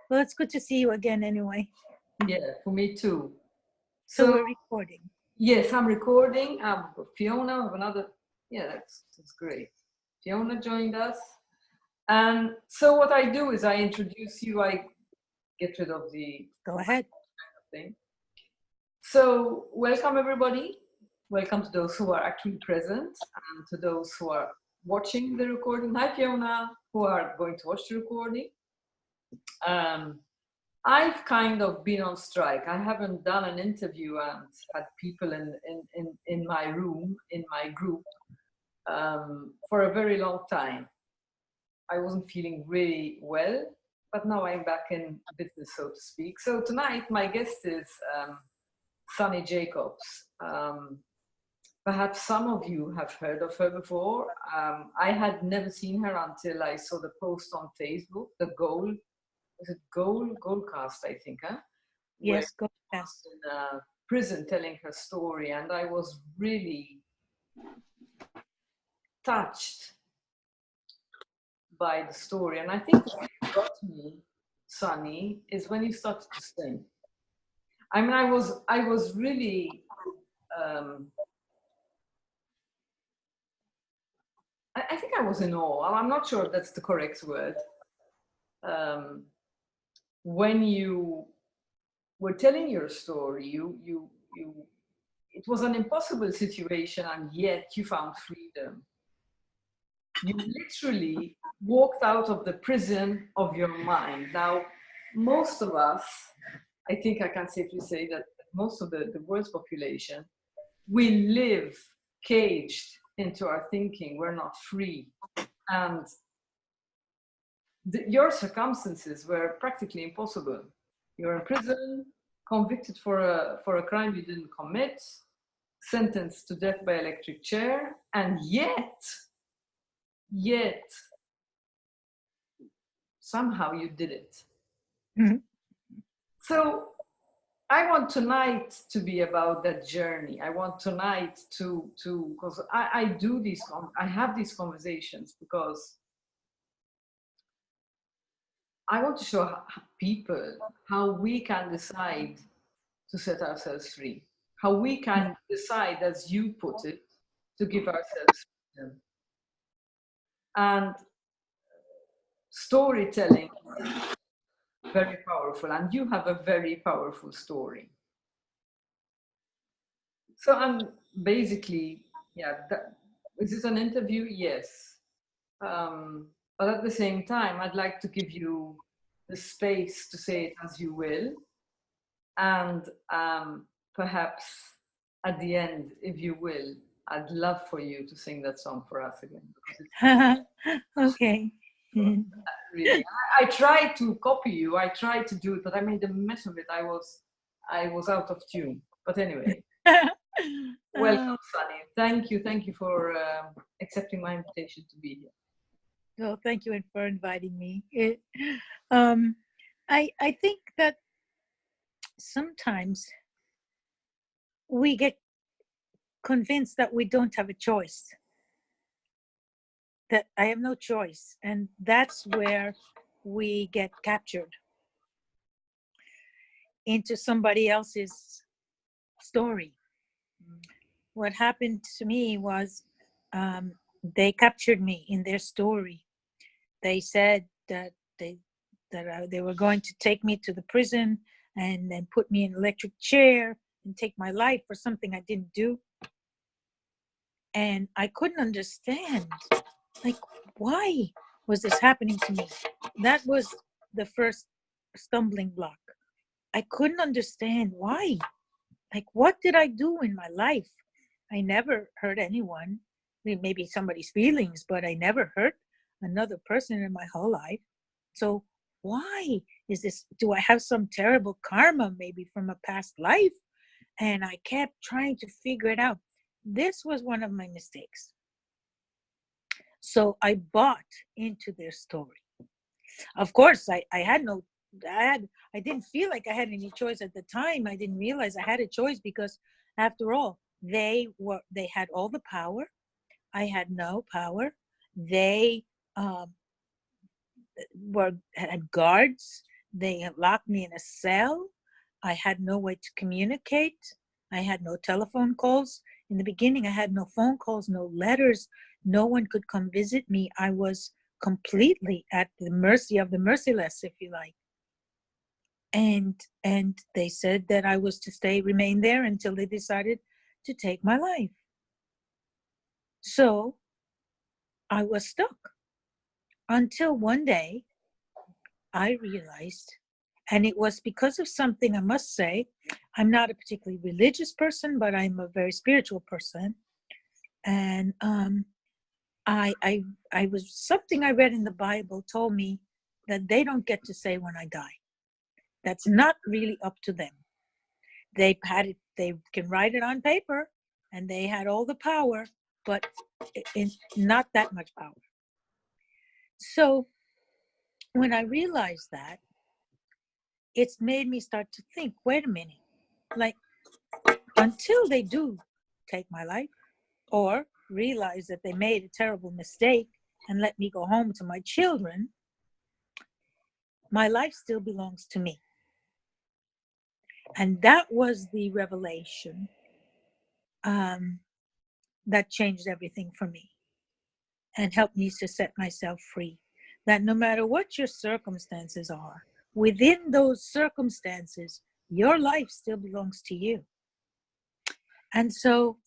Well, it's good to see you again anyway. Yeah, for me too. So So we're recording. yes, I'm recording. Fiona of another. Yeah, that's great. Fiona joined us, and so what I do is I introduce you. I get rid of the Go ahead. thing. So welcome everybody. Welcome to those who are actually present and to those who are watching the recording. Hi Fiona, who are going to watch the recording. I've kind of been on strike. I haven't done an interview and had people in my room, in my group, for a very long time. I wasn't feeling really well, but now I'm back in business, so to speak. So tonight, my guest is Sunny Jacobs. Perhaps some of you have heard of her before. I had never seen her until I saw the post on Facebook, the Goal. Was it Goalcast, I think, huh? Where Yes, go she ahead. was in a prison telling her story, and I was really touched by the story. And I think what got me, Sunny, is when you started to sing. I mean, I was really, I think I was in awe. I'm not sure if that's the correct word. Um, when you were telling your story, it was an impossible situation, and yet you found freedom. You literally walked out of the prison of your mind. Now, most of us, I think I can safely say that most of the world's population, we live caged into our thinking. We're not free. And your circumstances were practically impossible. You're in prison, convicted for a crime you didn't commit, sentenced to death by electric chair, and yet somehow you did it. Mhm. So I want tonight to be about that journey. I want tonight to because I have these conversations because I want to show people how we can decide to set ourselves free, how we can decide, as you put it, to give ourselves freedom. And storytelling is very powerful, and you have a very powerful story. So I'm basically, yeah, is this an interview? Yes. But at the same time, I'd like to give you the space to say it as you will. And perhaps at the end, if you will, I'd love for you to sing that song for us again. Because it's Okay. Mhm. really, I tried to copy you. I tried to do it, but I made a mess of it. I was out of tune. But anyway, welcome, Sunny. Thank you for accepting my invitation to be here. Well, thank you for inviting me. Um, I think that sometimes we get convinced that we don't have a choice, that I have no choice, and that's where we get captured into somebody else's story. What happened to me was they captured me in their story. They said that they were going to take me to the prison and then put me in an electric chair and take my life for something I didn't do. And I couldn't understand, like, why was this happening to me? That was the first stumbling block. I couldn't understand why. Like, what did I do in my life? I never hurt anyone. I mean, maybe somebody's feelings, but I never hurt another person in my whole life. So why is this? Do I have some terrible karma maybe from a past life? And I kept trying to figure it out. This was one of my mistakes. So I bought into their story. Of course, I had no, I didn't feel like I had any choice at the time. I didn't realize I had a choice because, after all, they had all the power. I had no power. They um, had guards. They had locked me in a cell. I had no way to communicate. I had no telephone calls. In the beginning, I had no phone calls, no letters. No one could come visit me. I was completely at the mercy of the merciless, if you like. And they said that I was to remain there until they decided to take my life. So I was stuck until one day I realized, and it was because of something, I must say, I'm not a particularly religious person, but I'm a very spiritual person. And I was, something I read in the Bible told me that they don't get to say when I die. That's not really up to them. They can write it on paper, and they had all the power, but not that much power. So when I realized that, it's made me start to think, wait a minute, like, until they do take my life or realize that they made a terrible mistake and let me go home to my children, my life still belongs to me. And that was the revelation that changed everything for me and helped me to set myself free. That no matter what your circumstances are, within those circumstances, your life still belongs to you. And so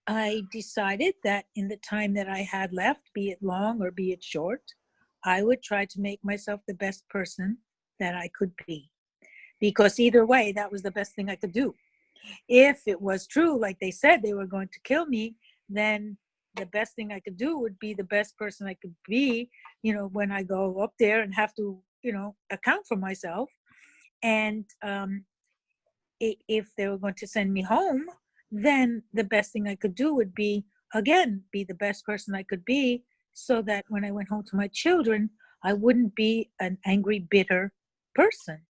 I decided that in the time that I had left, be it long or be it short, I would try to make myself the best person that I could be. Because either way, that was the best thing I could do. If it was true, like they said they were going to kill me, then the best thing I could do would be the best person I could be, when I go up there and have to, account for myself. And if they were going to send me home, then the best thing I could do would be, again, be the best person I could be, so that when I went home to my children, I wouldn't be an angry, bitter person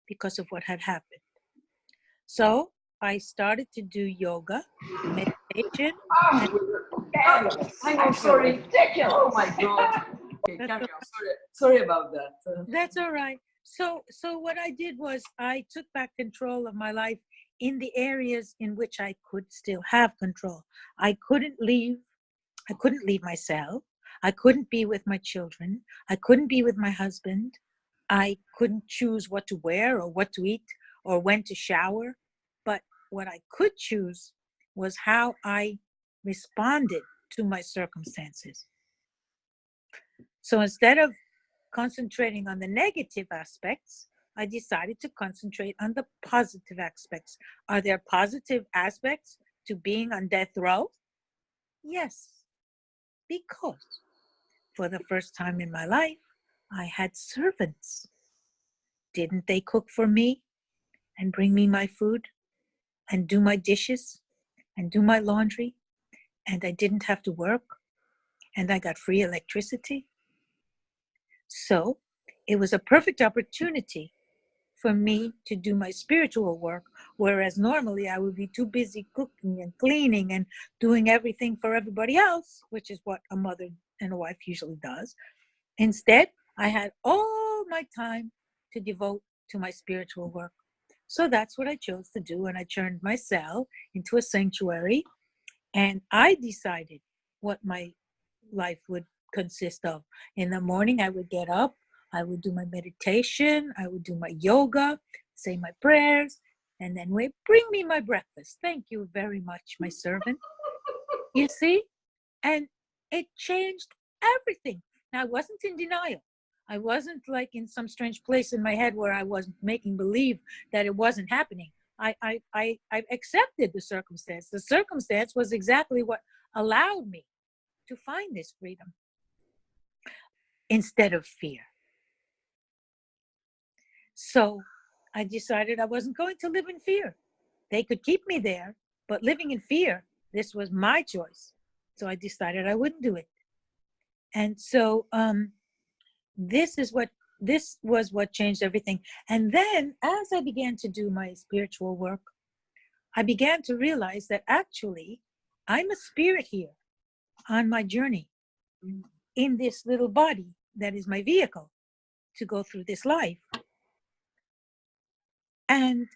because of what had happened. So I started to do yoga, meditation. I'm sorry. Ridiculous. Oh my God. Okay, carry on. Sorry about that. That's all right. So what I did was I took back control of my life in the areas in which I could still have control. I couldn't leave my cell. I couldn't be with my children. I couldn't be with my husband. I couldn't choose what to wear or what to eat or when to shower. But what I could choose was how I responded to my circumstances. So instead of concentrating on the negative aspects, I decided to concentrate on the positive aspects. Are there positive aspects to being on death row? Yes, because for the first time in my life, I had servants. Didn't they cook for me and bring me my food and do my dishes and do my laundry? And I didn't have to work, and I got free electricity. So it was a perfect opportunity for me to do my spiritual work, whereas normally I would be too busy cooking and cleaning and doing everything for everybody else, which is what a mother and a wife usually does. Instead, I had all my time to devote to my spiritual work. So that's what I chose to do, and I turned my cell into a sanctuary, and I decided what my life would consist of. In the morning, I would get up, I would do my meditation, I would do my yoga, say my prayers, and then bring me my breakfast. Thank you very much, my servant. You see? And it changed everything. Now, I wasn't in denial. I wasn't like in some strange place in my head where I was making believe that it wasn't happening. I accepted the circumstance. The circumstance was exactly what allowed me to find this freedom instead of fear. So I decided I wasn't going to live in fear. They could keep me there, but living in fear, this was my choice. So I decided I wouldn't do it. And so this was what changed everything. And then as I began to do my spiritual work, I began to realize that actually I'm a spirit here on my journey in this little body that is my vehicle to go through this life. And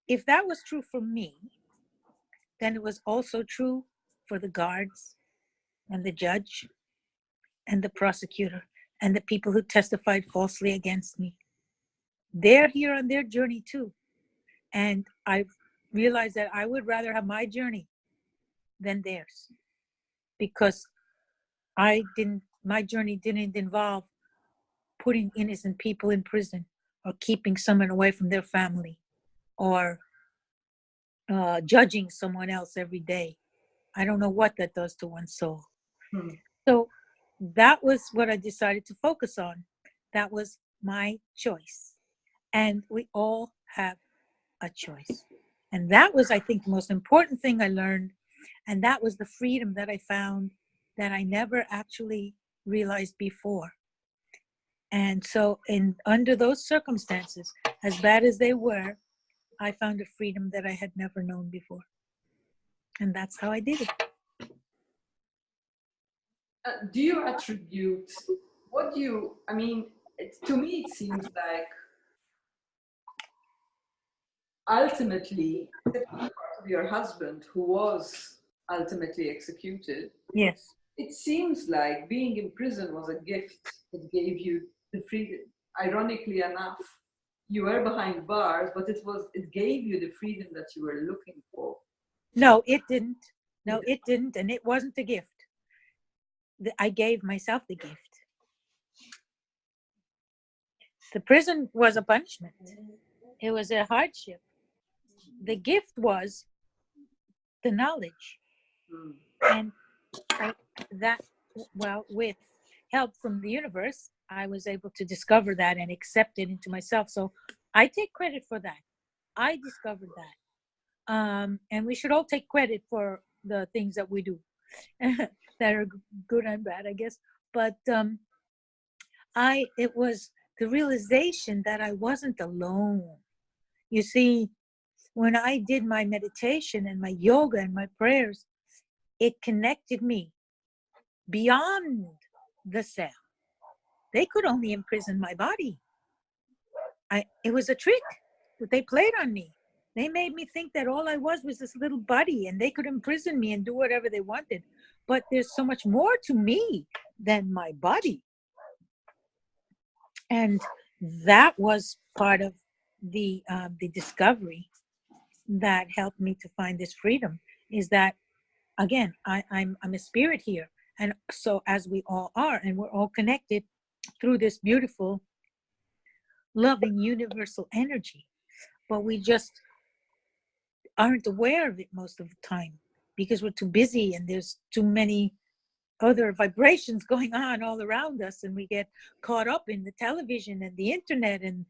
if that was true for me, then it was also true for the guards and the judge and the prosecutor and the people who testified falsely against me. They're here on their journey too. And I've realized that I would rather have my journey than theirs, because my journey didn't involve putting innocent people in prison or keeping someone away from their family or judging someone else every day. I don't know what that does to one's soul. Hmm. So that was what I decided to focus on. That was my choice. And we all have a choice. And that was, I think, the most important thing I learned. And that was the freedom that I found that I never actually realized before. And so, under those circumstances, as bad as they were, I found a freedom that I had never known before. And that's how I did it. Do you attribute what you, I mean, to me, it seems like ultimately, the part of your husband who was ultimately executed, Yes. it seems like being in prison was a gift that gave you the freedom. Ironically enough, you were behind bars, but it gave you the freedom that you were looking for. No, it didn't. No, it didn't. And it wasn't a gift. I gave myself the gift. The prison was a punishment. It was a hardship. The gift was the knowledge. And with help from the universe, I was able to discover that and accept it into myself. So I take credit for that. I discovered that. And we should all take credit for the things that we do that are good and bad, I guess. But it was the realization that I wasn't alone. You see, when I did my meditation and my yoga and my prayers, it connected me beyond the cell. They could only imprison my body. It was a trick that they played on me. They made me think that all I was this little body and they could imprison me and do whatever they wanted. But there's so much more to me than my body. And that was part of the discovery that helped me to find this freedom, is that, again, I'm a spirit here. And so as we all are, and we're all connected through this beautiful, loving, universal energy, but we just aren't aware of it most of the time because we're too busy and there's too many other vibrations going on all around us, and we get caught up in the television and the internet and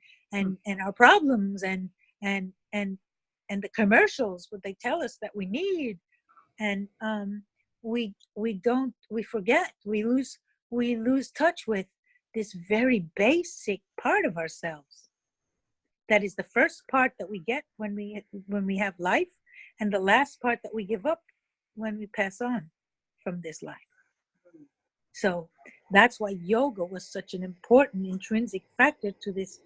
our problems and the commercials, what they tell us that we need, and we forget, we lose touch with this very basic part of ourselves. That is the first part that we get when we have life, and the last part that we give up when we pass on from this life. So that's why yoga was such an important intrinsic factor to this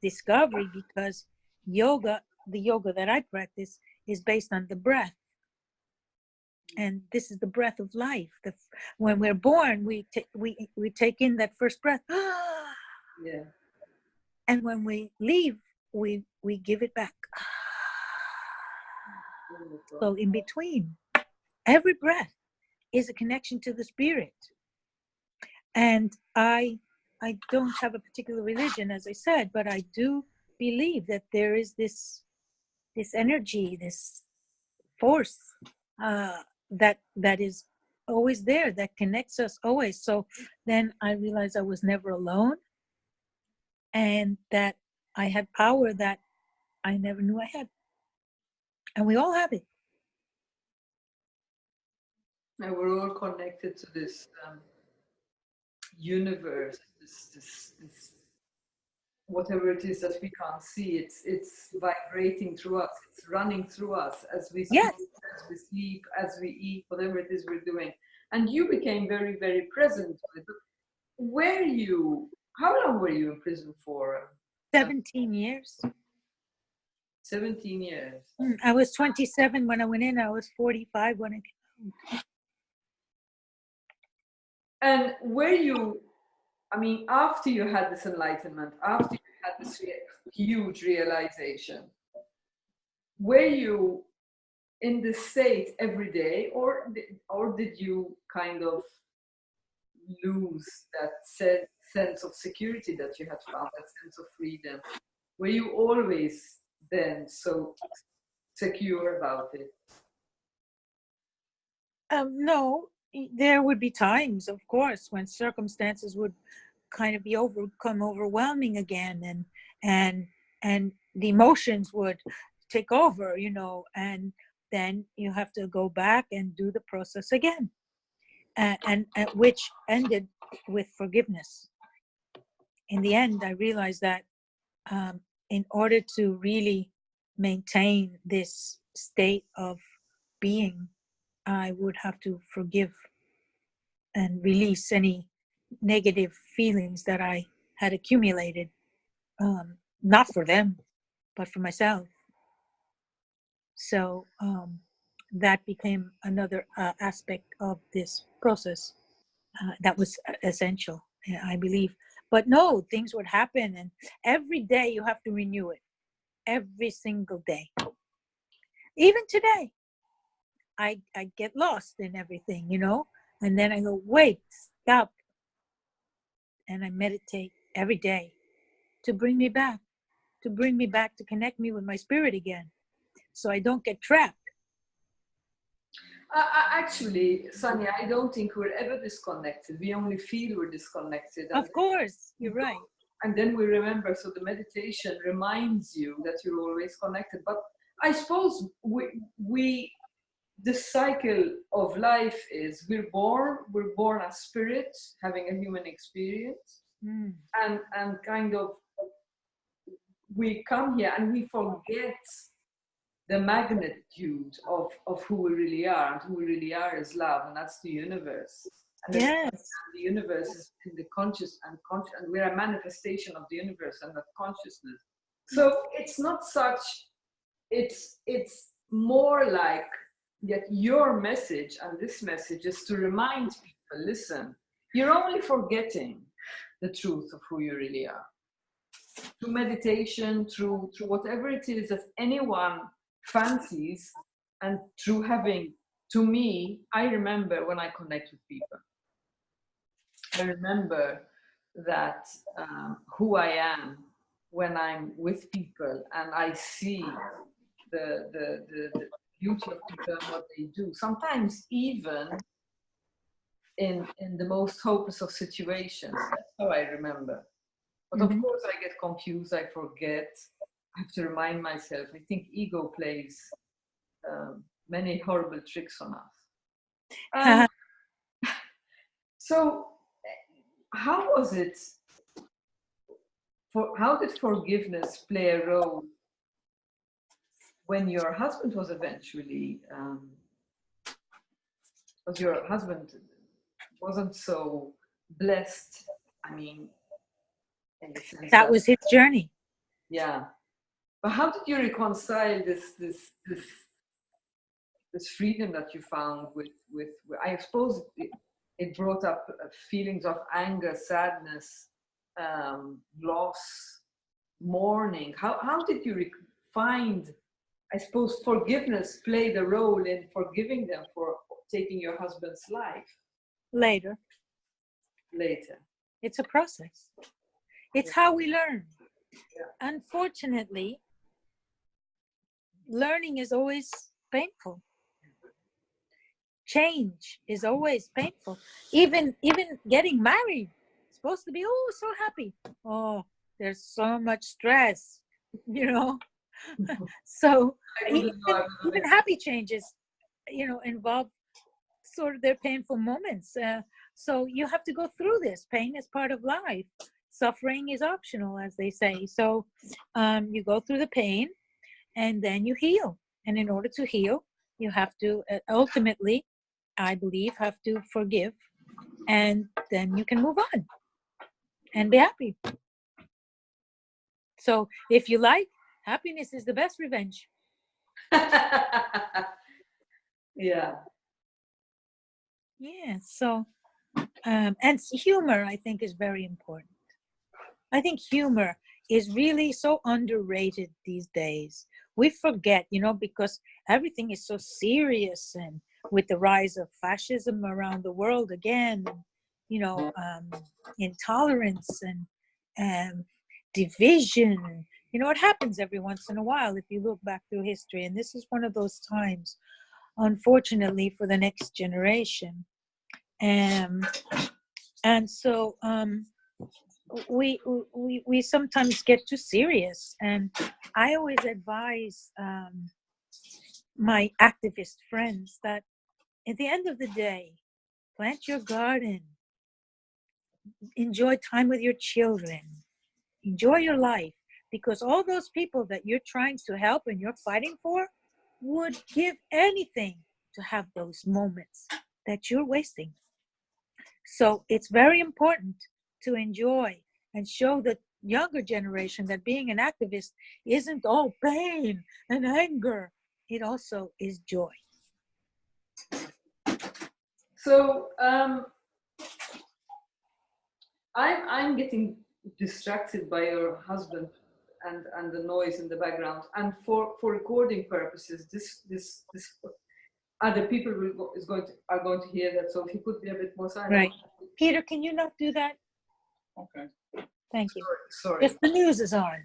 discovery, because the yoga that I practice, is based on the breath. And this is the breath of life. When we're born, we take in that first breath. Yeah. And when we leave, we give it back. So in between, every breath is a connection to the spirit. And I don't have a particular religion, as I said, but I do believe that there is this energy, this force that is always there, that connects us always. So then I realized I was never alone, and that I had power that I never knew I had. And we all have it. And we're all connected to this universe, this whatever it is that we can't see. It's vibrating through us. It's running through us as we speak, Yes. as we sleep, as we eat, whatever it is we're doing. And you became very, very present with it. How long were you in prison for? 17 years. 17 years. I was 27 when I went in. I was 45 when I came out. And were you, I mean, after you had this enlightenment, after you had this huge realization, were you in this state every day, or did you kind of lose that sense of security that you had found, that sense of freedom? Were you always then so secure about it? No, there would be times, of course, when circumstances would kind of become overwhelming again, and the emotions would take over, and then you have to go back and do the process again, and which ended with forgiveness. In the end, I realized that in order to really maintain this state of being, I would have to forgive and release any negative feelings that I had accumulated, not for them, but for myself. So that became another aspect of this process that was essential, I believe. But no, things would happen, and every day you have to renew it. Every single day. Even today, I get lost in everything, and then I go, wait, stop. And I meditate every day to bring me back, to connect me with my spirit again, so I don't get trapped. Actually, Sanya, I don't think we're ever disconnected. We only feel we're disconnected. Of course, you're right. And then we remember, so the meditation reminds you that you're always connected. But I suppose the cycle of life is we're born as spirits, having a human experience, and kind of we come here and we forget the magnitude of who we really are, and who we really are is love, and that's the universe. And yes, the universe is in the conscious, and we're a manifestation of the universe and of consciousness. So it's not such, it's more like that your message and this message is to remind people, listen, you're only forgetting the truth of who you really are. Through meditation, through whatever it is that anyone fancies, and through having, to me, I remember when I connect with people, I remember that who I am when I'm with people, and I see the beauty of people and what they do. Sometimes even in the most hopeless of situations. That's how I remember. But of course I get confused, I forget. I have to remind myself. I think ego plays many horrible tricks on us. So how was it, how did forgiveness play a role when your husband was eventually, because your husband wasn't so blessed, I mean, in the sense that was his journey. Yeah. But how did you reconcile this freedom that you found with I suppose it brought up feelings of anger, sadness, loss, mourning. How did you find, I suppose, forgiveness played a role in forgiving them for taking your husband's life? Later. It's a process. It's how we learn. Yeah. Unfortunately, learning is always painful. Change is always painful. Even getting married, it's supposed to be so happy. Oh, there's so much stress, So even happy changes, involve sort of their painful moments. So you have to go through this. Pain is part of life. Suffering is optional, as they say. So you go through the pain, and then you heal. And in order to heal, you have to ultimately, I believe, have to forgive, and then you can move on and be happy. So if you like, Happiness is the best revenge. Yeah. Yeah. So, and humor, I think, is very important. I think humor is really so underrated these days. We forget, because everything is so serious, and with the rise of fascism around the world again, intolerance and division. It happens every once in a while if you look back through history. And this is one of those times, unfortunately, for the next generation. And so we sometimes get too serious, and I always advise my activist friends that at the end of the day, plant your garden, enjoy time with your children, enjoy your life, because all those people that you're trying to help and you're fighting for would give anything to have those moments that you're wasting. So it's very important to enjoy and show the younger generation that being an activist isn't all pain and anger. It also is joy. So I'm getting distracted by your husband and the noise in the background. And for recording purposes, this other people are going to hear that. So if you could be a bit more silent. Right. Peter, can you not do that? Okay. Thank you. Sorry. If the news is on,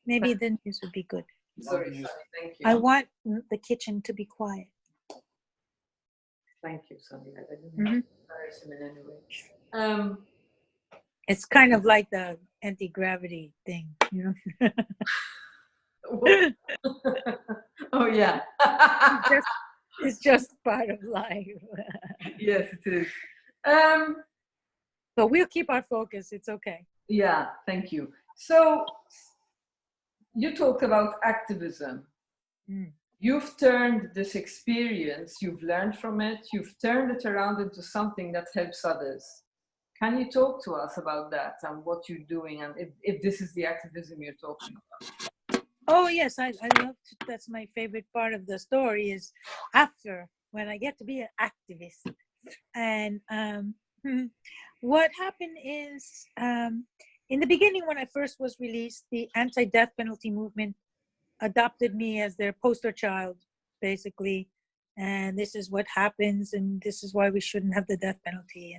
maybe the news would be good. Sorry. Thank you. I want the kitchen to be quiet. Thank you, Sonny. I didn't embarrass him in any way. It's kind of like the anti-gravity thing, Oh yeah. It's just part of life. Yes, it is. But we'll keep our focus. It's okay. Yeah, thank you. So you talked about activism. You've turned this experience, you've learned from it, you've turned it around into something that helps others. Can you talk to us about that and what you're doing, and if this is the activism you're talking about? Oh, yes, I love to, that's my favorite part of the story, is after, when I get to be an activist. And what happened is, in the beginning, when I first was released, the anti-death penalty movement adopted me as their poster child, basically. And this is what happens, and this is why we shouldn't have the death penalty.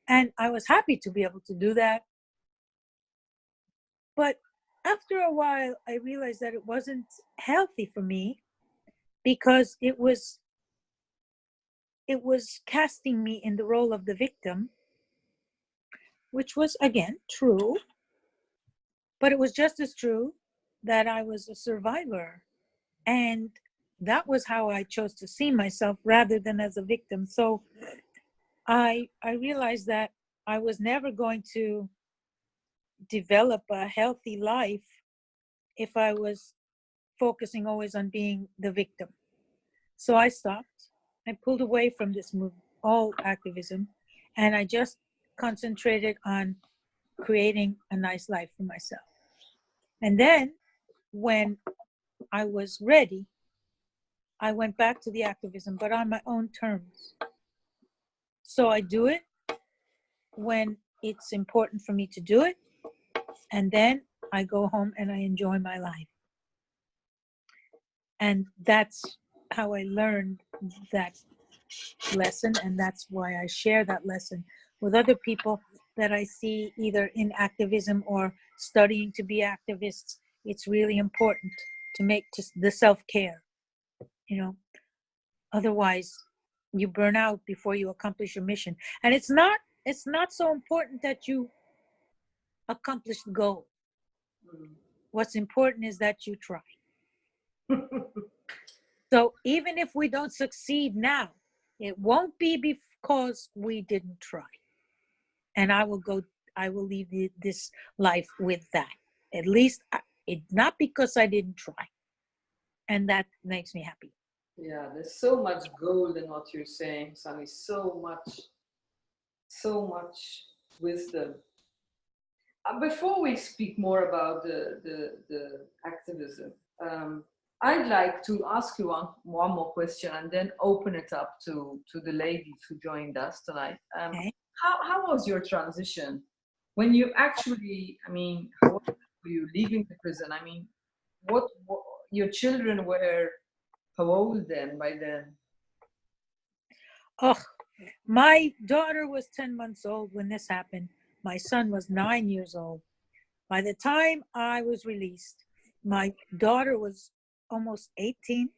And I was happy to be able to do that. But after a while, I realized that it wasn't healthy for me, because it was casting me in the role of the victim, which was, again, true. But it was just as true that I was a survivor. And that was how I chose to see myself, rather than as a victim. So I realized that I was never going to develop a healthy life if I was focusing always on being the victim. So I stopped. I pulled away from this all activism, and I just concentrated on creating a nice life for myself. And then when I was ready, I went back to the activism, but on my own terms. So I do it when it's important for me to do it, and then I go home and I enjoy my life. And that's how I learned that lesson, and that's why I share that lesson with other people that I see either in activism or studying to be activists. It's really important to make just the self-care, otherwise you burn out before you accomplish your mission. And it's not so important that you accomplish the goal. What's important is that you try. So even if we don't succeed now, it won't be because we didn't try. And I will leave this life with that. At least it's not because I didn't try. And that makes me happy. Yeah, there's so much gold in what you're saying, Sami. So much wisdom. Before we speak more about the activism, I'd like to ask you one more question and then open it up to the ladies who joined us tonight. Okay. How was your transition when you actually, I mean, how were you leaving the prison? I mean, what your children were how old then by then? Oh, my daughter was 10 months old when this happened. My son was 9 years old. By the time I was released, my daughter was almost 18,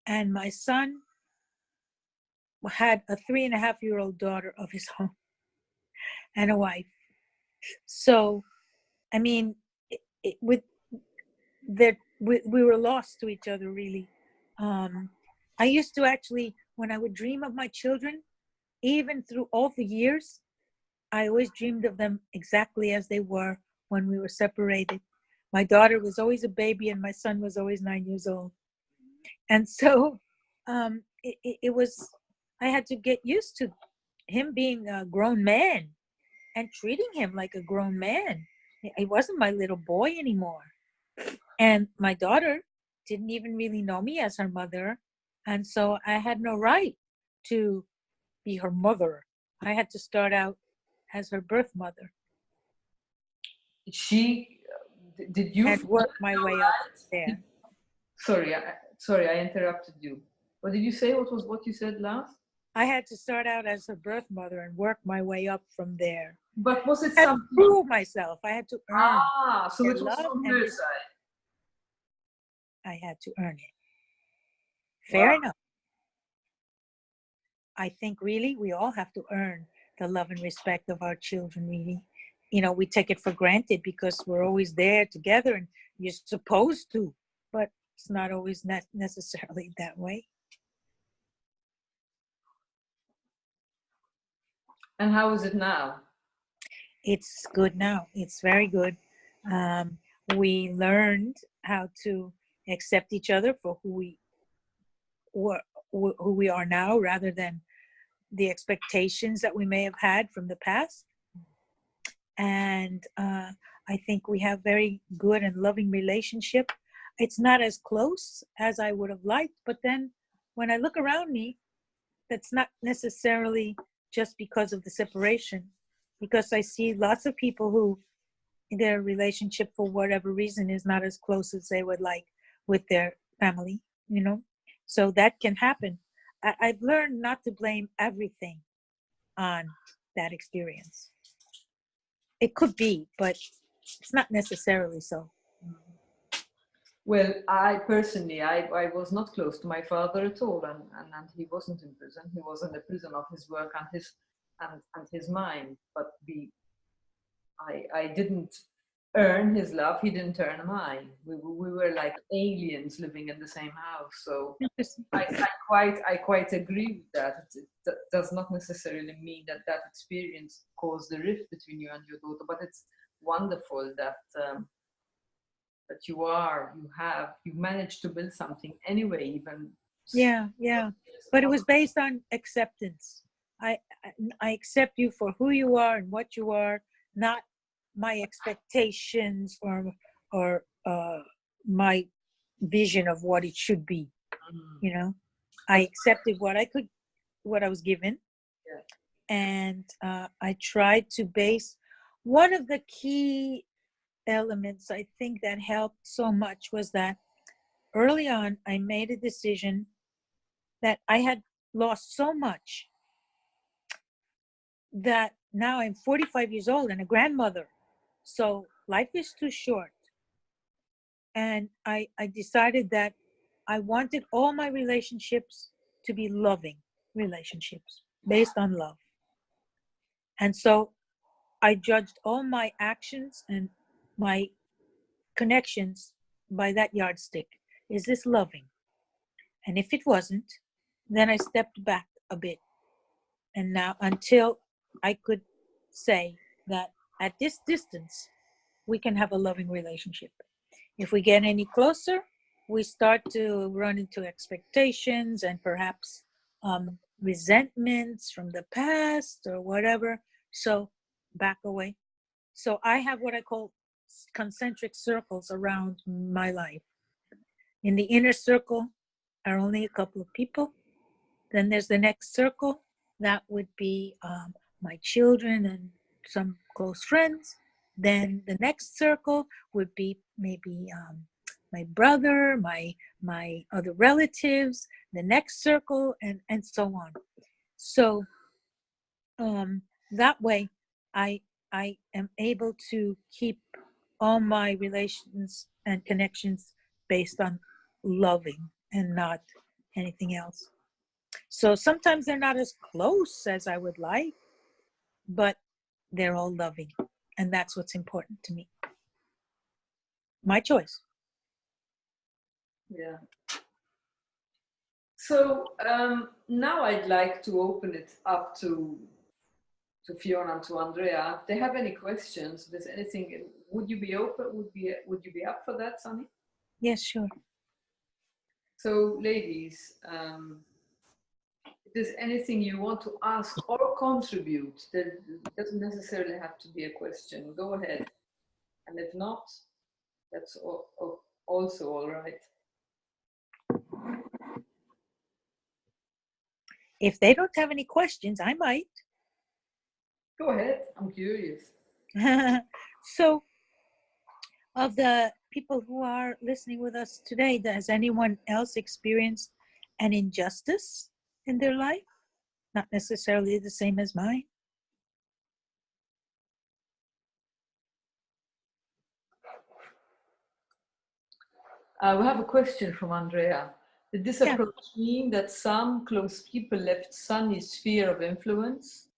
and my son had a 3.5-year-old daughter of his own and a wife. So, I mean, with that, we were lost to each other, really. I used to actually, when I would dream of my children, even through all the years, I always dreamed of them exactly as they were when we were separated. My daughter was always a baby, and my son was always 9 years old. And so it was, I had to get used to him being a grown man and treating him like a grown man. He wasn't my little boy anymore. And my daughter didn't even really know me as her mother. And so I had no right to be her mother. I had to start out as her birth mother She did you and work my way up there. Sorry, sorry, I interrupted you. What did you say? What was what you said last? I had to start out as her birth mother and work my way up from there. But was it I had to something? prove myself. I had to earn So their it was love from and her side. I had to earn it. Fair Wow. enough. I think really we all have to earn the love and respect of our children, really. You know, we take it for granted because we're always there together and you're supposed to, but it's not always necessarily that way. And how is it now? It's good now. It's very good. We learned how to accept each other for who were, who we are now, rather than the expectations that we may have had from the past. And I think we have very good and loving relationship. It's not as close as I would have liked, but then when I look around me, that's not necessarily just because of the separation, because I see lots of people who their relationship for whatever reason is not as close as they would like with their family, you know. So that can happen. I've learned not to blame everything on that experience. It could be, but it's not necessarily so. Well, I personally, I was not close to my father at all, and he wasn't in prison. He was in the prison of his work and his mind. But I didn't earn his love. He didn't earn mine. We were like aliens living in the same house. So I quite agree with that. It does not necessarily mean that that experience caused the rift between you and your daughter, but it's wonderful that that you managed to build something anyway, even. Yeah. But it was based on acceptance. I I accept you for who you are and what you are, not my expectations or my vision of what it should be. You know, I accepted what I was given, Yeah. and I tried to base one of the key elements I think that helped so much was that early on I made a decision that I had lost so much that now I'm 45 years old and a grandmother. So life is too short. And I decided that I wanted all my relationships to be loving relationships based on love. And so I judged all my actions and my connections by that yardstick. Is this loving? And if it wasn't, then I stepped back a bit. And now, until I could say that at this distance, we can have a loving relationship. If we get any closer, we start to run into expectations and perhaps resentments from the past or whatever. So back away. So I have what I call concentric circles around my life. In the inner circle are only a couple of people. Then there's the next circle. That would be my children and some close friends. Then the next circle would be maybe my brother, my other relatives, the next circle, and so on. So that way, I am able to keep all my relations and connections based on loving and not anything else. So sometimes they're not as close as I would like, but they're all loving. And that's what's important to me. My choice. Yeah. So now I'd like to open it up to Fiona and to Andrea. If they have any questions, if there's anything, would you be open? Would you be up for that, Sunny? Yes, sure. So, ladies, if there's anything you want to ask or contribute, that doesn't necessarily have to be a question. Go ahead, and if not, that's also all right. If they don't have any questions, I might. Go ahead. I'm curious. So, of the people who are listening with us today, has anyone else experienced an injustice in their life? Not necessarily the same as mine. We have a question from Andrea. Did this approach mean that some close people left Sunny's sphere of influence?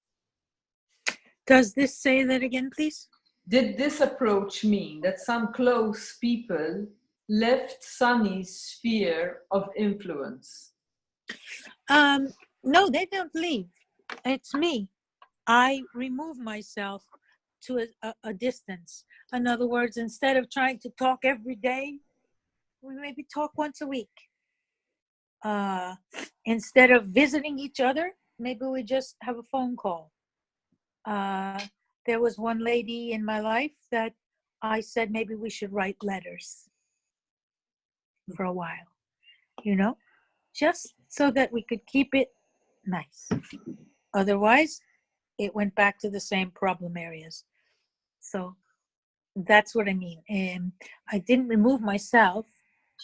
Does this say that again, please? Did this approach mean that some close people left Sunny's sphere of influence? No, they don't leave. It's me. I remove myself to a distance. In other words, instead of trying to talk every day, we maybe talk once a week. Instead of visiting each other, maybe we just have a phone call. There was one lady in my life that I said maybe we should write letters for a while, just so that we could keep it nice. Otherwise, it went back to the same problem areas. So that's what I mean. And I didn't remove myself.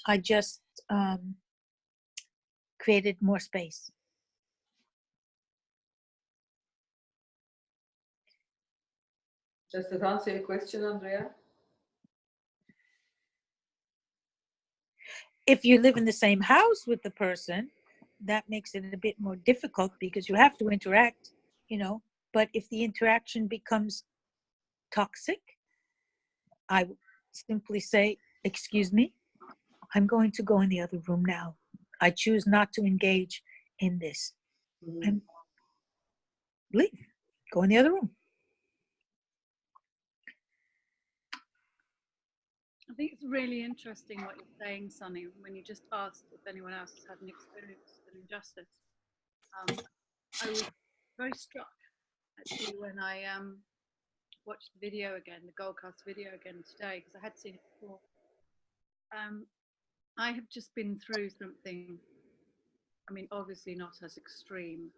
I just created more space. Does that answer your question, Andrea? If you live in the same house with the person, that makes it a bit more difficult because you have to interact, But if the interaction becomes toxic, I simply say, excuse me, I'm going to go in the other room now. I choose not to engage in this. And leave. Go in the other room. I think it's really interesting what you're saying, Sunny, when you just asked if anyone else has had an experience of injustice. I was very struck, actually, when I watched the video again, the Goldcast video again today, because I had seen it before. I have just been through something, I mean, obviously not as extreme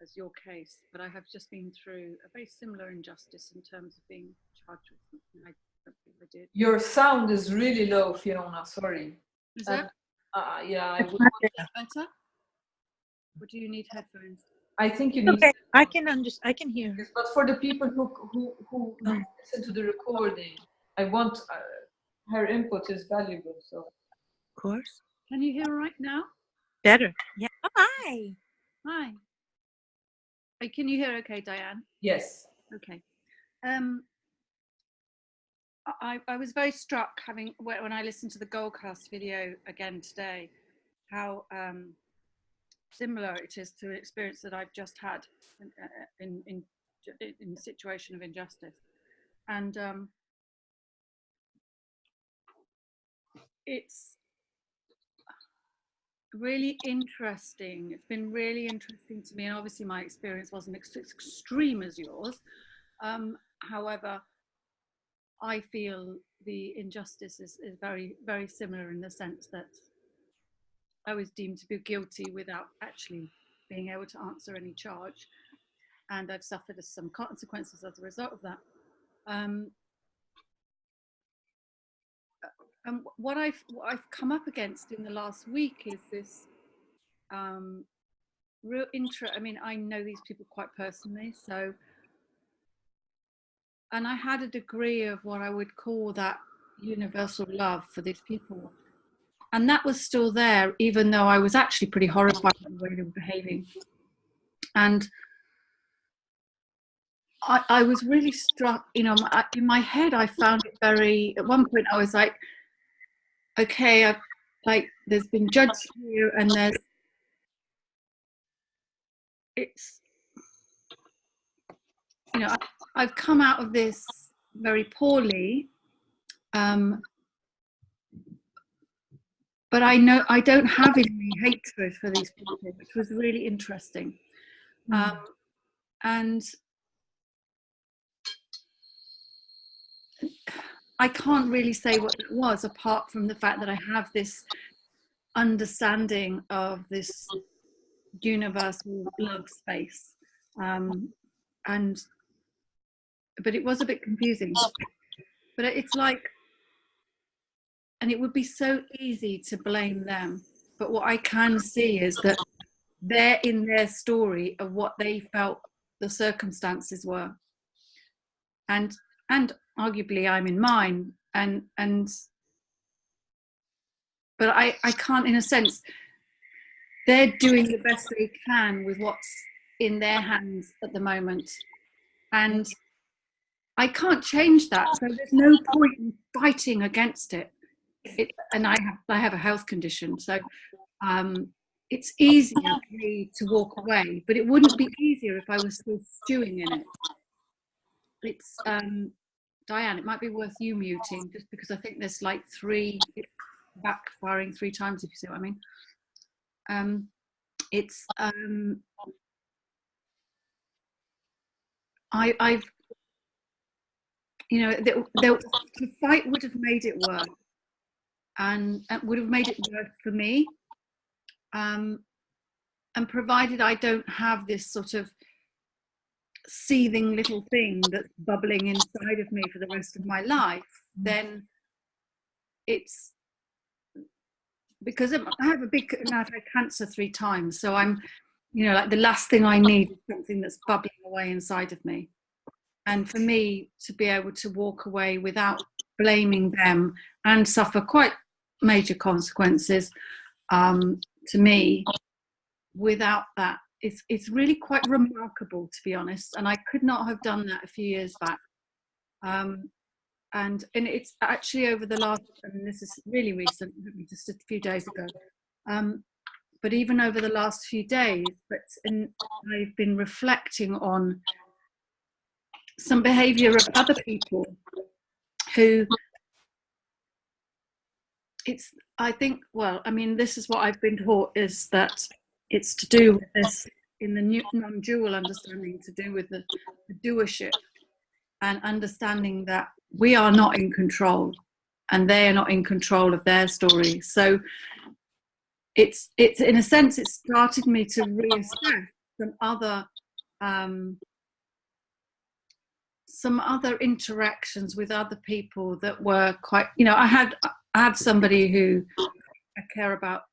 as your case, but I have just been through a very similar injustice in terms of being charged with something I don't think I did. Your sound is really low, Fiona, sorry. Is that? Yeah, I would. Better? Or do you need headphones? I think you need. Okay, I can hear. But for the people who listen to the recording, I want her input is valuable. So. Of course. Can you hear right now? Better. Yeah. Oh, hi. Hi. Can you hear okay, Diane? Yes. Okay. I was very struck when I listened to the Goldcast video again today, how similar it is to the experience that I've just had in a situation of injustice. And it's really interesting. It's been really interesting to me, and obviously my experience wasn't as extreme as yours. However, I feel the injustice is very, very similar in the sense that I was deemed to be guilty without actually being able to answer any charge. And I've suffered some consequences as a result of that. And what I've come up against in the last week is this real interest. I mean, I know these people quite personally, so, and I had a degree of what I would call that universal love for these people. And that was still there, even though I was actually pretty horrified at the way they were behaving. And I was really struck, you know, in my head, I found it very, at one point I was like, okay, there's been judged here, and it's, you know, I've come out of this very poorly, but I know I don't have any hatred for these people, which was really interesting. And I can't really say what it was, apart from the fact that I have this understanding of this universal love space. But it was a bit confusing. But it's like, and it would be so easy to blame them. But what I can see is that they're in their story of what they felt the circumstances were. And arguably I'm in mine. But I can't, in a sense, they're doing the best they can with what's in their hands at the moment. And I can't change that. So there's no point in fighting against it. And I have a health condition. So it's easier for me to walk away, but it wouldn't be easier if I was still stewing in it. It's, Diane, it might be worth you muting, just because I think there's like backfiring 3 times, if you see what I mean. I've, you know, the fight would have made it worse, and would have made it worse for me. And provided I don't have this sort of seething little thing that's bubbling inside of me for the rest of my life, then it's, because I have I've had cancer 3 times, so I'm, you know, like the last thing I need is something that's bubbling away inside of me. And for me to be able to walk away without blaming them and suffer quite major consequences, to me, without that, it's really quite remarkable, to be honest. And I could not have done that a few years back. And it's actually over the last, and this is really recent, just a few days ago, but even over the last few days, I've been reflecting on some behaviour of other people who, I think, well, I mean, this is what I've been taught, is that it's to do with this, in the non-dual understanding, to do with the doership, and understanding that we are not in control and they are not in control of their story. So it's in a sense, it started me to reassess some other interactions with other people that were quite, you know, I have somebody who I care about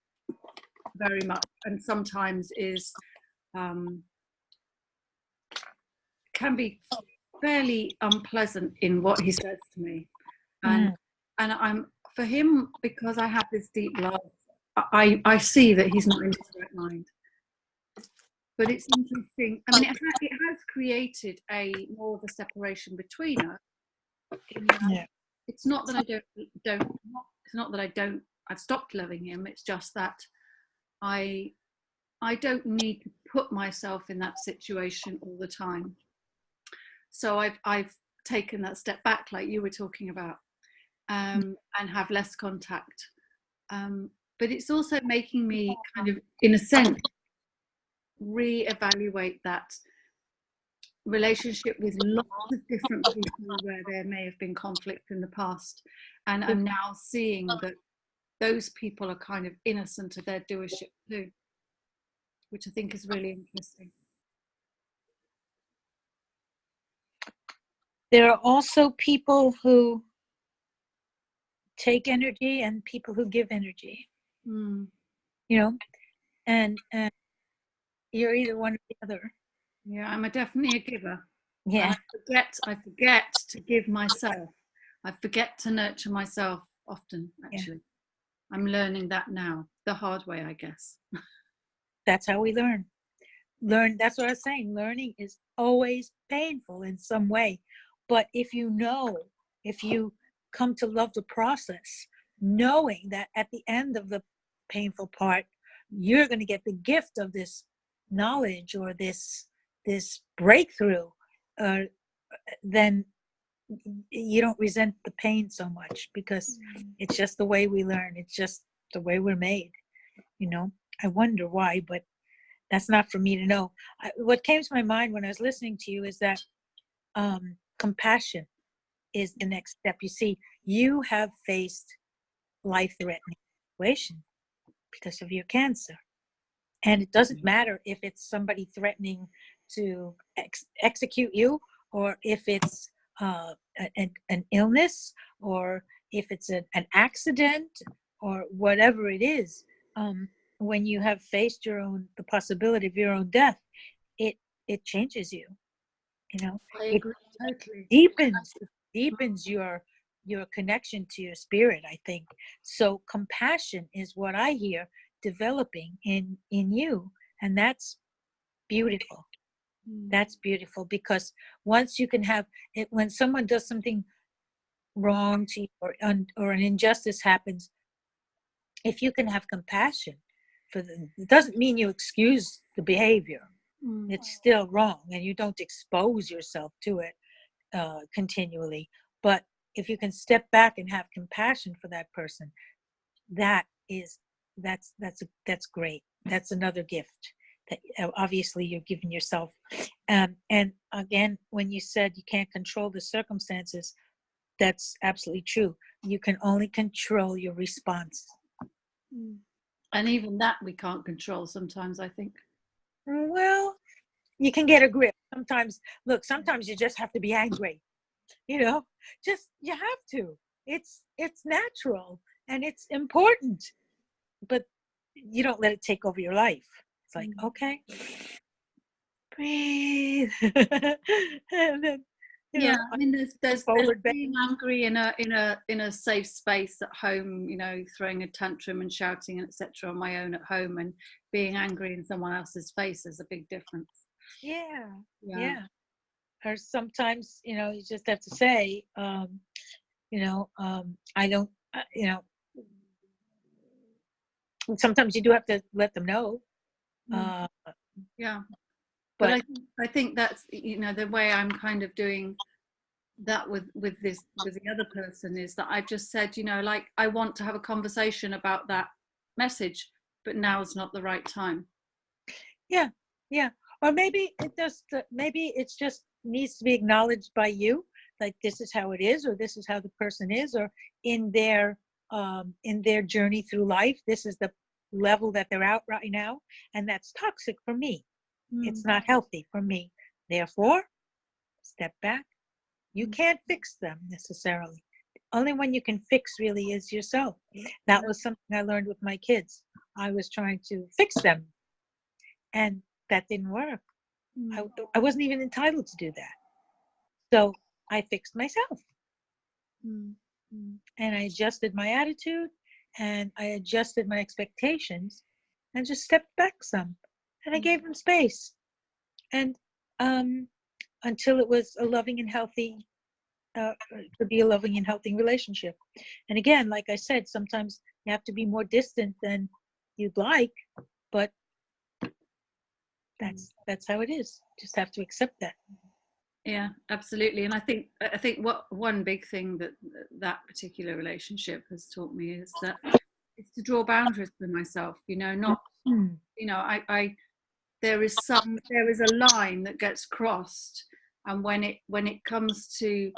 very much, and sometimes is can be fairly unpleasant in what he says to me, and I'm, for him, because I have this deep love, I see that he's not in his right mind. But it's interesting. I mean, it has created more of a separation between us. It's not that I've stopped loving him. It's just that I don't need to put myself in that situation all the time. So I've taken that step back, like you were talking about, and have less contact. But it's also making me kind of, in a sense, re-evaluate that relationship with lots of different people where there may have been conflict in the past, and I'm now seeing that those people are kind of innocent of their doership too, which I think is really interesting. There are also people who take energy and people who give energy, Mm. you know, and you're either one or the other. Yeah, I'm definitely a giver. Yeah. And I forget to give myself. I forget to nurture myself often, actually. Yeah. I'm learning that now, the hard way, I guess. That's how we learn. That's what I was saying. Learning is always painful in some way. But if you come to love the process, knowing that at the end of the painful part, you're going to get the gift of this knowledge or this breakthrough, then you don't resent the pain so much, because it's just the way we learn. It's just the way we're made. I wonder why, but that's not for me to know. What came to my mind when I was listening to you is that compassion is the next step. You see, you have faced life-threatening situation because of your cancer. And it doesn't matter if it's somebody threatening to execute you, or if it's an illness, or if it's an accident, or whatever it is. When you have faced the possibility of your own death, it changes you. I agree totally. Deepens your connection to your spirit, I think. So compassion is what I hear developing in you, and that's beautiful. That's beautiful, because once you can have it, when someone does something wrong to you, or an injustice happens, if you can have compassion for them, it doesn't mean you excuse the behavior. It's still wrong, and you don't expose yourself to it continually. But if you can step back and have compassion for that person, that's great. That's another gift that obviously you're giving yourself. And again, when you said you can't control the circumstances, that's absolutely true. You can only control your response. And even that we can't control sometimes, I think. Well, you can get a grip. Sometimes you just have to be angry. You have to. It's natural and it's important, but you don't let it take over your life. It's like, okay, breathe. And then, I mean, there's being angry in a safe space at home, throwing a tantrum and shouting and etc. on my own at home, and being angry in someone else's face is a big difference. Yeah. Or sometimes, you just have to say, I don't, sometimes you do have to let them know. But I think that's, the way I'm kind of doing that with the other person is that I've just said, I want to have a conversation about that message, but now is not the right time. Yeah. Or maybe it's just needs to be acknowledged by you, like this is how it is, or this is how the person is, or in their journey through life, this is the level that they're out right now, and that's toxic for me. It's not healthy for me. Therefore, step back. You can't fix them necessarily. The only one you can fix really is yourself. That was something I learned with my kids. I was trying to fix them, and that didn't work. I wasn't even entitled to do that. So I fixed myself. And I adjusted my attitude, and I adjusted my expectations, and just stepped back some. And I gave them space. And until it was a loving and healthy, to be a loving and healthy relationship. And again, like I said, sometimes you have to be more distant than you'd like, but that's how it is. Just have to accept that. Yeah, absolutely. And I think what one big thing that particular relationship has taught me is that it's to draw boundaries for myself. Not I there is a line that gets crossed And when it comes to,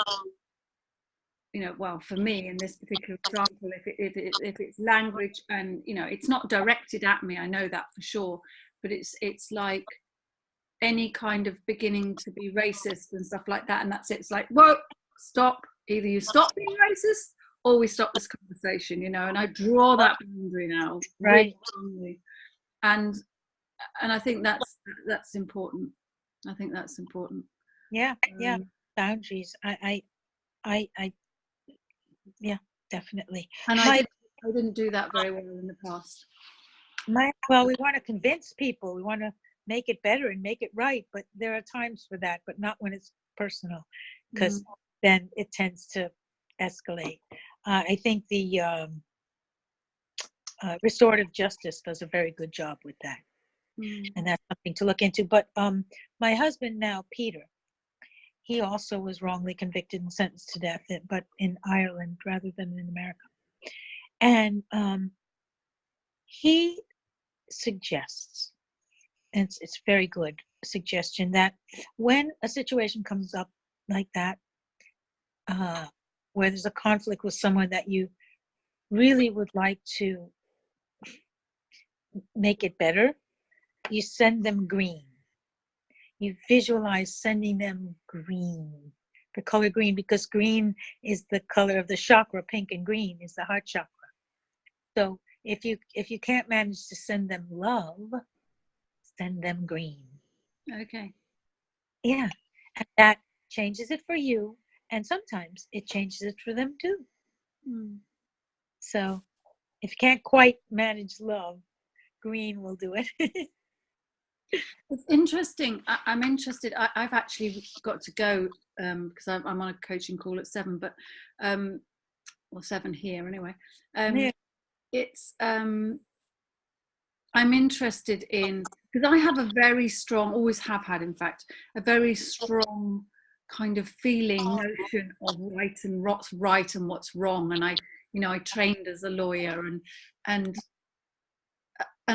well, for me in this particular example, if it's language and it's not directed at me, I know that for sure, but it's like any kind of beginning to be racist and stuff like that, and that's it. It's like, whoa, stop. Either you stop being racist or we stop this conversation, and I draw that boundary now, Right. really strongly. And I think that's important. I think that's important. Yeah. Boundaries. I yeah, definitely. And I didn't do that very well in the past. Well, we want to convince people. We want to make it better and make it right, but there are times for that, but not when it's personal, because then it tends to escalate. I think the restorative justice does a very good job with that, and that's something to look into. But my husband now, Peter, he also was wrongly convicted and sentenced to death, but in Ireland rather than in America. And he suggests, and it's very good suggestion, that when a situation comes up like that, where there's a conflict with someone that you really would like to make it better, you send them green. You visualize sending them green, the color green, because green is the color of the chakra. Pink and green is the heart chakra. So if you can't manage to send them love, send them green. Okay. Yeah, and that changes it for you, and sometimes it changes it for them too. So if you can't quite manage love, green will do it. It's interesting. I'm interested. I've actually got to go because I'm on a coaching call at 7, but or 7 here anyway. Yeah. It's I'm interested in, because I have a very strong, always have had, in fact, a very strong kind of notion of right and what's right and what's wrong. And I trained as a lawyer, and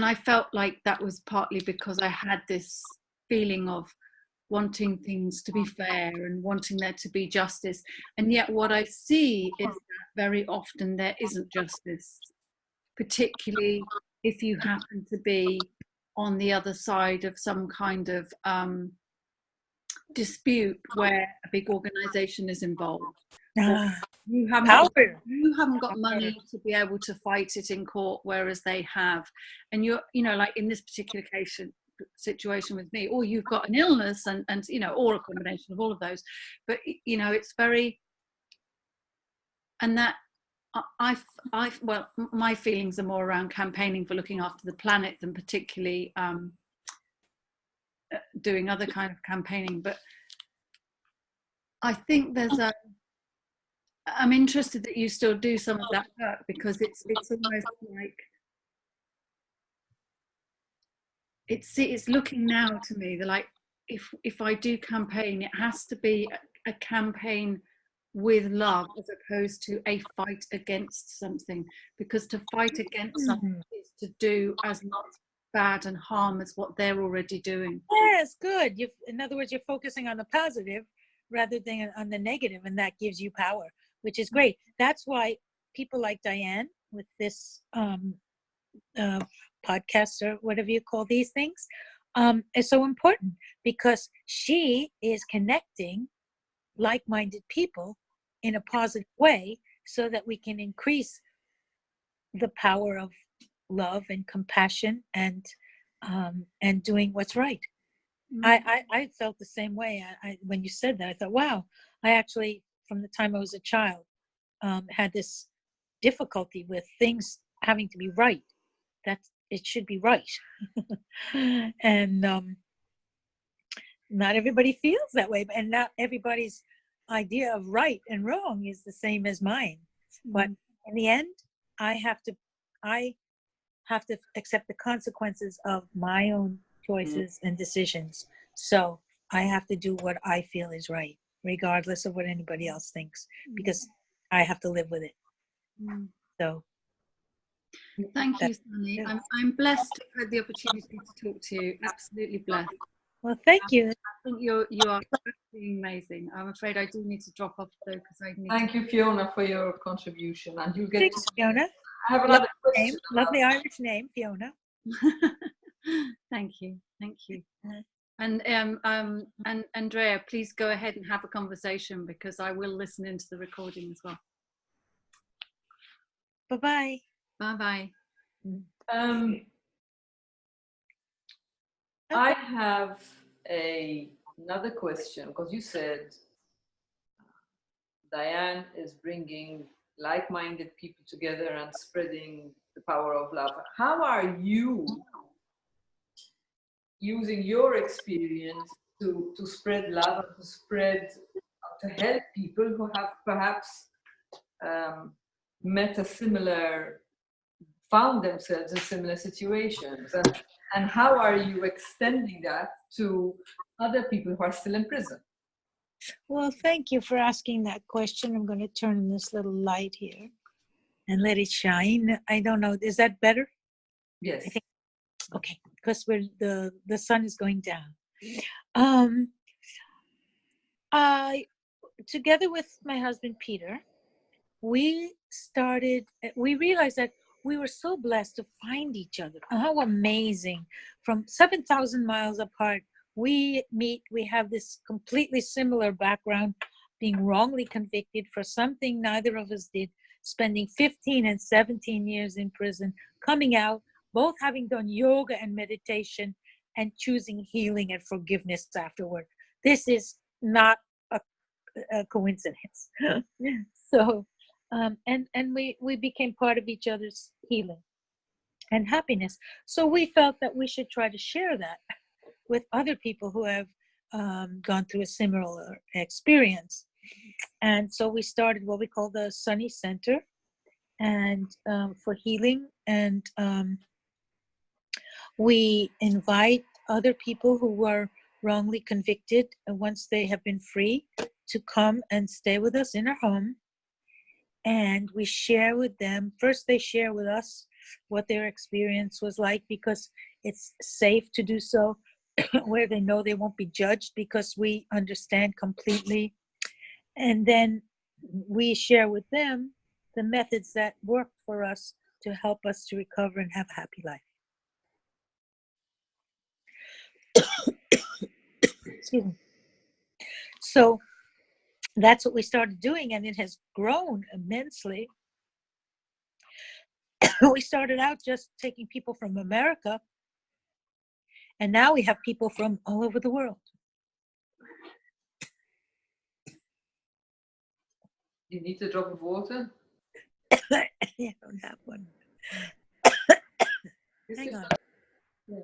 I felt like that was partly because I had this feeling of wanting things to be fair and wanting there to be justice. And yet what I see is that very often there isn't justice, particularly if you happen to be on the other side of some kind of dispute where a big organization is involved. You haven't got money to be able to fight it in court, whereas they have. And like in this particular situation with me, or you've got an illness and or a combination of all of those. But it's very, and that well, my feelings are more around campaigning for looking after the planet than particularly doing other kind of campaigning. But I think I'm interested that you still do some of that work, because it's almost like it's looking now to me that, like, if I do campaign, it has to be a campaign with love as opposed to a fight against something, because to fight against something is to do as much bad and harm as what they're already doing. Yes, good. In other words, you're focusing on the positive rather than on the negative, and that gives you power, which is great. That's why people like Diane with this podcast, or whatever you call these things, is so important, because she is connecting like-minded people in a positive way so that we can increase the power of love and compassion and doing what's right. I felt the same way. When you said that, I thought, wow, I actually, from the time I was a child, had this difficulty with things having to be right. That it should be right. And not everybody feels that way, and not everybody's idea of right and wrong is the same as mine. But in the end, I have to accept the consequences of my own choices and decisions. So I have to do what I feel is right, regardless of what anybody else thinks, because I have to live with it. So thank you, Sunny. I'm blessed to have had the opportunity to talk to you. Absolutely blessed. Well, thank you. I think you are absolutely amazing. I'm afraid I do need to drop off though because I need Thank you, Fiona, for your contribution. And you get Thanks, Fiona. I have Lovely another name, question. lovely Irish name, Fiona. Thank you. Uh, And Andrea, please go ahead and have a conversation because I will listen into the recording as well. Bye-bye. Bye-bye. I have another question because you said Diane is bringing like-minded people together and spreading the power of love. How are you using your experience to spread love and to help people who have perhaps found themselves in similar situations, and how are you extending that to other people who are still in prison? Well, thank you for asking that question. I'm going to turn on this little light here and let it shine. I don't know. Is that better? Yes. I think, okay, because the sun is going down. Together with my husband, Peter, we realized that we were so blessed to find each other. How amazing. From 7,000 miles apart, we meet, we have this completely similar background, being wrongly convicted for something neither of us did, spending 15 and 17 years in prison, coming out, both having done yoga and meditation and choosing healing and forgiveness afterward. This is not a coincidence. So, and we became part of each other's healing and happiness. So we felt that we should try to share that with other people who have gone through a similar experience. And so we started what we call the Sunny Center, and for healing. And we invite other people who were wrongly convicted, once they have been free, to come and stay with us in our home. And we share with them. First, they share with us what their experience was like, because it's safe to do so, where they know they won't be judged because we understand completely. And then we share with them the methods that work for us to help us to recover and have a happy life. Excuse me. So that's what we started doing, and it has grown immensely. We started out just taking people from America, and now we have people from all over the world. You need a drop of water? I don't have one. Hang on. Yeah.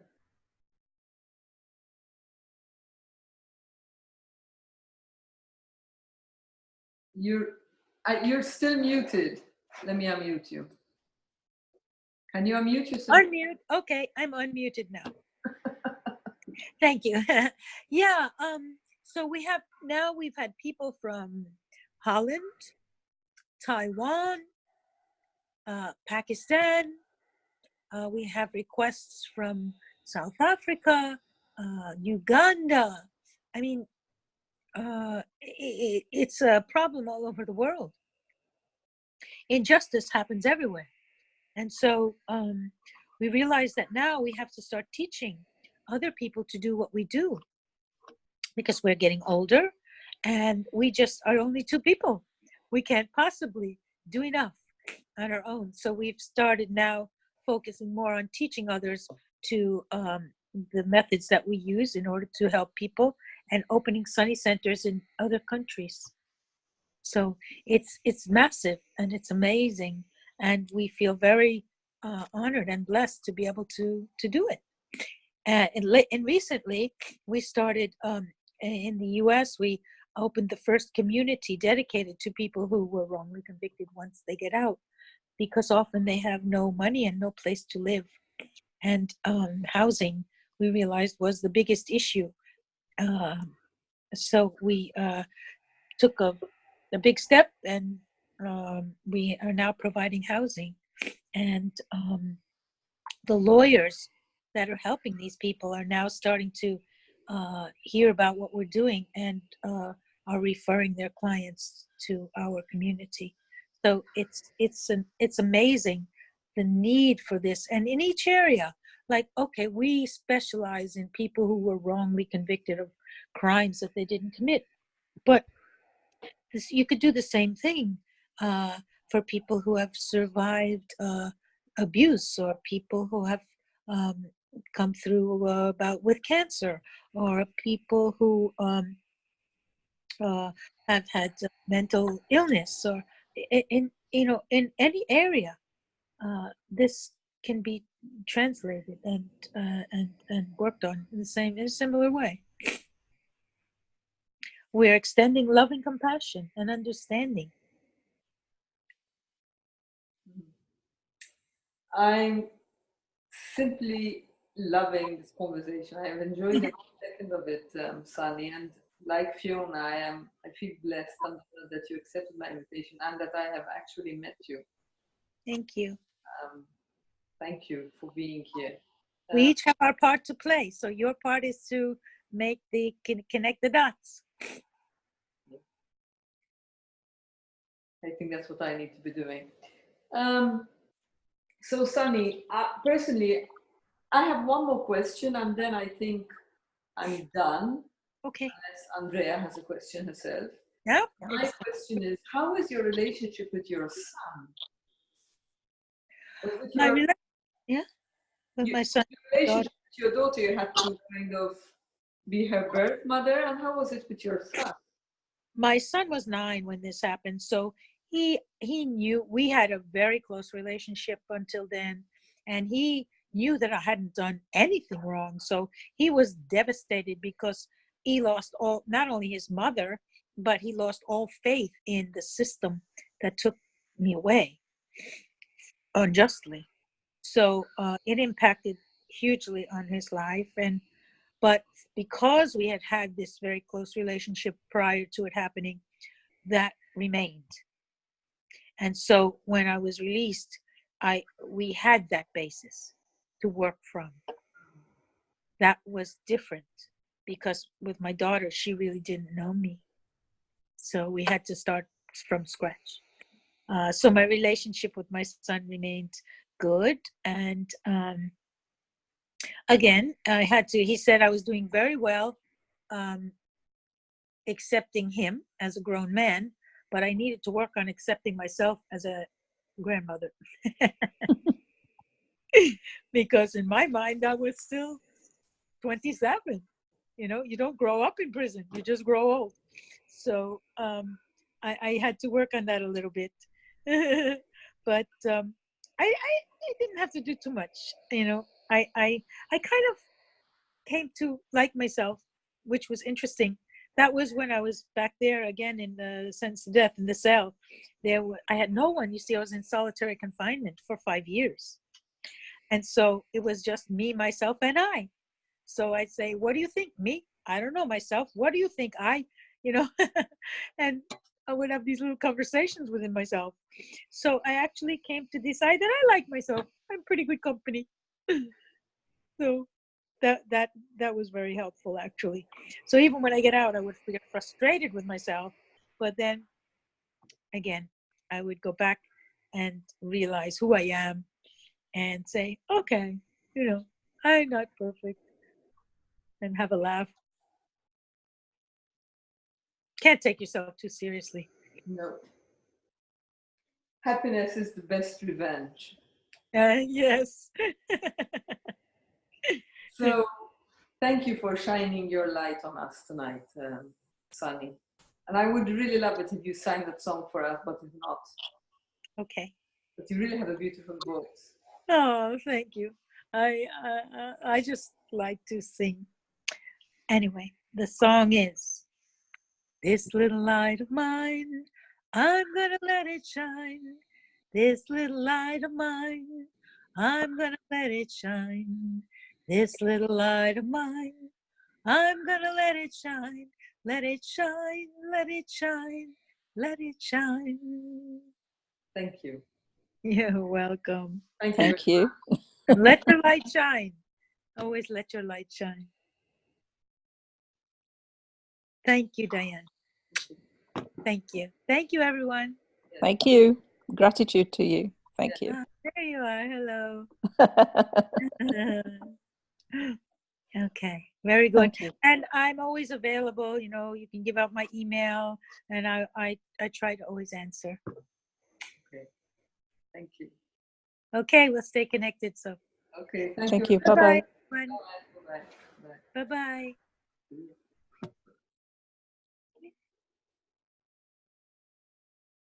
You're still muted. Let me unmute you. Can you unmute yourself? Unmute. Okay, I'm unmuted now. Thank you. Yeah. So we've had people from Holland, Taiwan, Pakistan. We have requests from South Africa, Uganda. I mean, it's a problem all over the world. Injustice happens everywhere. And so we realize that now we have to start teaching other people to do what we do, because we're getting older and we just are only two people. We can't possibly do enough on our own. So we've started now focusing more on teaching others to the methods that we use in order to help people, and opening Sunny Centers in other countries. So it's massive and it's amazing, and we feel very honored and blessed to be able to do it. And recently we started in the US, we opened the first community dedicated to people who were wrongly convicted once they get out, because often they have no money and no place to live. And housing, we realized, was the biggest issue. So we took a big step, and we are now providing housing. And the lawyers that are helping these people are now starting to hear about what we're doing and are referring their clients to our community. So it's amazing the need for this, and in each area. Like, okay, we specialize in people who were wrongly convicted of crimes that they didn't commit, but this, you could do the same thing for people who have survived abuse, or people who have um, come through about with cancer, or people who have had mental illness, or in in any area. This can be translated and worked on in a similar way. We're extending love and compassion and understanding. I'm simply loving this conversation. I have enjoyed every second of it, Sunny. And like Fiona, I feel blessed and that you accepted my invitation and that I have actually met you. Thank you. Thank you for being here. We each have our part to play. So your part is to make the connect the dots. I think that's what I need to be doing. So Sunny, personally, I have one more question and then I think I'm done. Okay. Unless Andrea has a question herself. Yeah. My question is, how is your relationship with your son? With my son. Your relationship with your daughter, you had to kind of be her birth mother, and how was it with your son? My son was 9 when this happened, so he knew we had a very close relationship until then, and he knew that I hadn't done anything wrong. So he was devastated because he lost all, not only his mother, but he lost all faith in the system that took me away unjustly. So it impacted hugely on his life. But because we had had this very close relationship prior to it happening, that remained. And so when I was released, we had that basis to work from. That was different because with my daughter, she really didn't know me. So we had to start from scratch. So my relationship with my son remained good. And again, he said I was doing very well, accepting him as a grown man, but I needed to work on accepting myself as a grandmother. Because in my mind, I was still 27. You don't grow up in prison, you just grow old. So I had to work on that a little bit. But I didn't have to do too much. I kind of came to like myself, which was interesting. That was when I was back there again in the sentence to death in the cell. I had no one. You see, I was in solitary confinement for 5 years. And so it was just me, myself, and I. So I'd say, what do you think? Me? I don't know myself. What do you think? And I would have these little conversations within myself. So I actually came to decide that I like myself. I'm pretty good company. So that was very helpful, actually. So even when I get out, I would get frustrated with myself, but then again, I would go back and realize who I am and say, okay, I'm not perfect, and have a laugh. Can't take yourself too seriously. No. Happiness is the best revenge. Yes. So thank you for shining your light on us tonight, Sunny. And I would really love it if you sang that song for us, but if not. Okay. But you really have a beautiful voice. Oh, thank you. I just like to sing. Anyway, the song is, this little light of mine, I'm gonna let it shine. This little light of mine, I'm gonna let it shine. This little light of mine, I'm gonna let it shine. Let it shine, let it shine, let it shine. Thank you. You're welcome. Thank you. Let your light shine. Always let your light shine. Thank you, Diane. Thank you. Thank you, everyone. Thank you. Gratitude to you. Thank you. Ah, there you are. Hello. Okay, very good. Thank you. And I'm always available. You know, you can give out my email, and I try to always answer. Okay. Thank you. Okay, we'll stay connected. So Okay. Thank you. bye Bye-bye. bye. Bye. Bye. Bye bye.